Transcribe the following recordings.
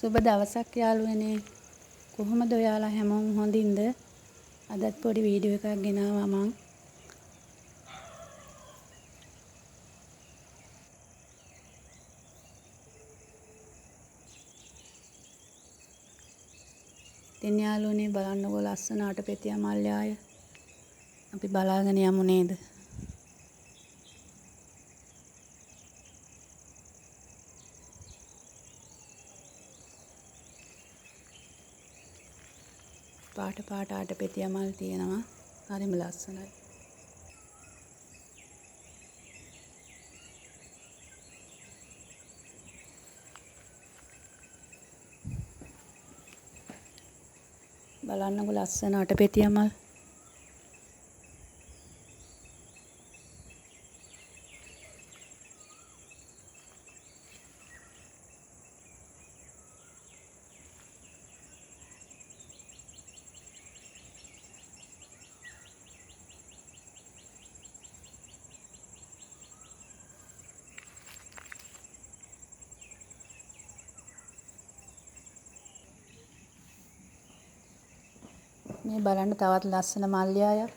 සුබ දවසක් යාළුවනේ. කොහොමද ඔයාලා හැමෝම හොඳින්ද? අදත් පොඩි වීඩියෝ එකක් ගෙනාවා මං. ඉතින් යාළුවනේ බලන්නකෝ ලස්සන අටපෙතිය මල්යාය. අපි බලාගෙන යමු නේද? පාට පාට අටපෙතිය මල් තියෙනවා. හරිම ලස්සනයි. බලන්නකෝ ලස්සන අටපෙතිය මල්. මේ බලන්න තවත් ලස්සන මල්යායක්.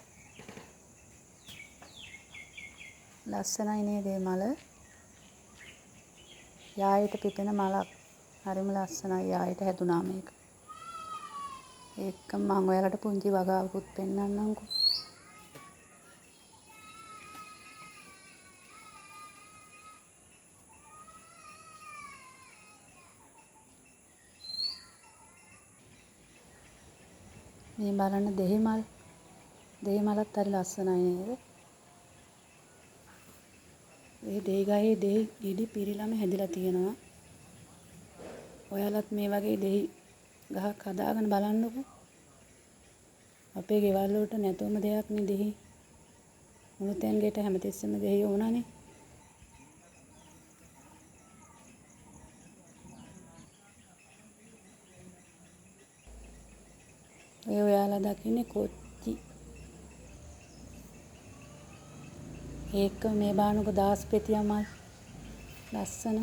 ලස්සනයි නේද මේ මල? යායට පිපෙන මලක්. හරිම ලස්සනයි යායට හැදුනා මේක. ඒකම මම ඔයාලට පුංචි වගාවකුත් පෙන්නන්නම්කෝ. මේ බලන්න දෙහි මල්. දෙහි මලත් හරි ලස්සනයි නේද? මේ දෙහි ගහේ දෙහි ගෙඩි පිරීලාම හැදිලා තියෙනවා. ඔයාලත් මේ වගේ දෙහි ගහක් හදාගෙන බලන්නකෝ. අපේ ගෙවල් වලට නැතුවම දෙයක් නේ දෙහි. මුළු තැන් ගෙට හැමතිස්සෙම දෙහි ඕනනේ. ඔයාලා දකින්නේ කොච්චි. ඒක මේ බානක දාස්පෙතිය මල් ලස්සන.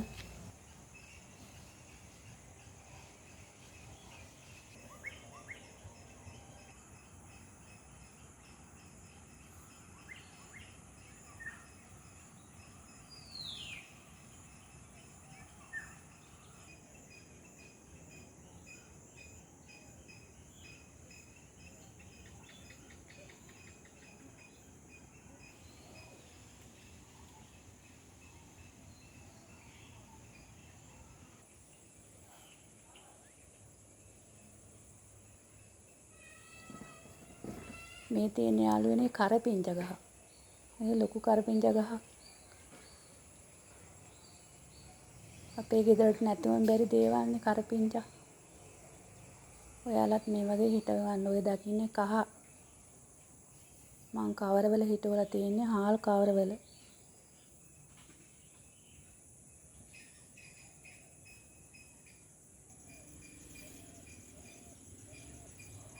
මේ තියෙන යාළුවනේ කරපිංච ගහ. මේ ලොකු කරපිංච ගහ. අපේ ගෙදරට නැතුවම බැරි දේවල් නේ කරපිංච. ඔයාලත් මේ වගේ හිටවන්න. ඔය දකින්නේ කහ. මං කවරවල හිටවලා තියෙන්නේ හාල් කවරවල.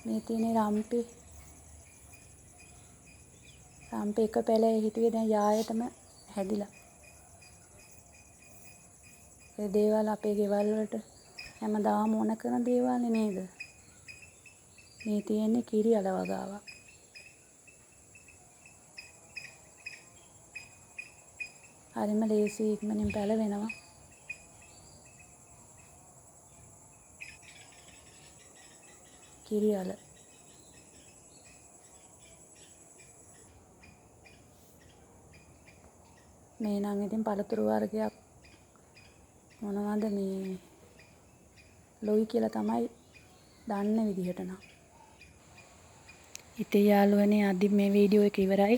මේ තියෙන රම්පේ. රම්පේ එක පැලේ හිටුවේ දැන් යායටම හැදිලා. ඒ දේවල් අපේ ගෙවල් වලට හැමදාම ඕන කරන දේවල් නේද? මේ තියෙන්නේ කිරි අල වගාවක්. හරිම ලේසි ඉක්මනින් පැලවෙනවා. කිරි අල. මේ නම් ඉතින් පළතුරු වර්ගයක් මොනවද මේ ලොයි කියලා තමයි දන්න විදිහට නම්. ඉතින් යාළුවනේ අද මේ වීඩියෝ එක ඉවරයි.